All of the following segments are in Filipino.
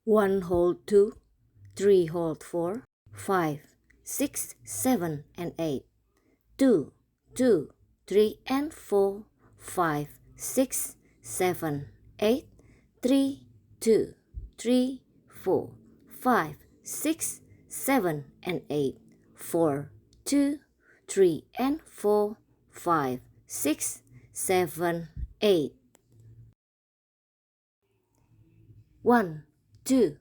1 hold 2, 3 hold 4, 5, 6, 7 and 8. 2, 2, 3 and 4, 5, 6, 7, 8. 3, 2, 3, 4, 5, 6, 7 and 8. 4, 2, 3 and 4, 5, 6, 7, 8. 1, 2,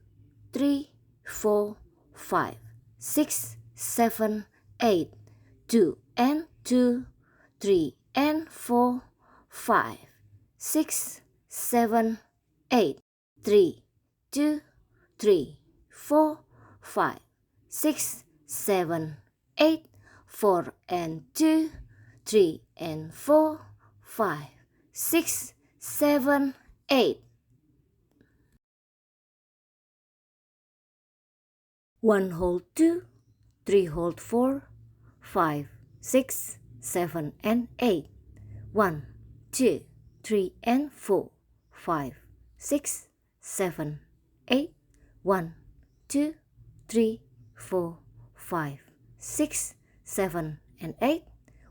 3, 4, 5, 6, 7, 8. 2 and 2, 3 and 4, 5, 6, 7, 8. 3, 2, 3, 4, 5, 6, 7, 8. 4 and 2, 3 and 4, 5, 6, 7, 8. 1 hold 2, 3 hold 4, 5, 6, 7 and 8. 1, 2, 3 and 4, 5, 6, 7, 8. 1, 2, 3, 4, 5, 6, 7 and 8.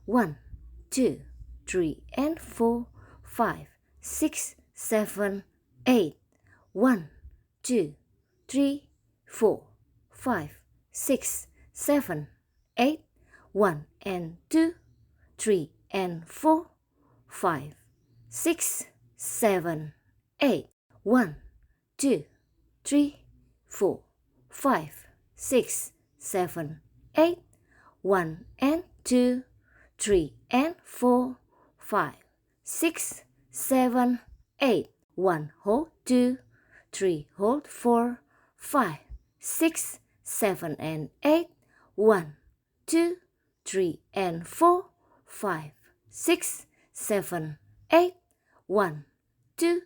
1, 2, 3 and 4, 5, 6, 7, 8. 1, 2, 3, 4, 5, 6, 7, 8. 1 and 2, 3 and 4, 5, 6, 7, 8. 1, 2, 3, 4, 5, 6, 7, 8. 1 and 2, 3 and 4, 5, 6, 7, 8. 1 hold 2, 3 hold 4, 5, 6, 7 and 8. 1, 2, 3 and 4, 5, 6, 7, 8. 1, 2,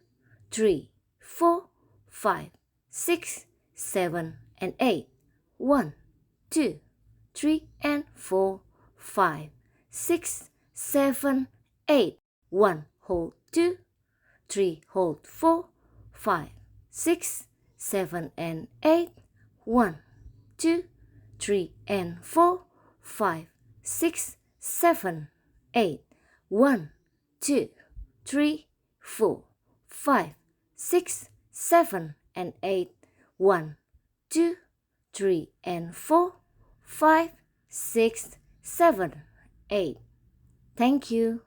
3, 4, 5, 6, 7 and 8. 1, 2, 3 and 4, 5, 6, 7, 8. 1 hold 2, 3 hold 4, 5, 6, 7 and 8. 1, 2, 3 and 4, 5, 6, 7, 8. 1, 2, 3, 4, 5, 6, 7 and 8. 1, 2, 3 and 4, 5, 6, 7, 8. Thank you.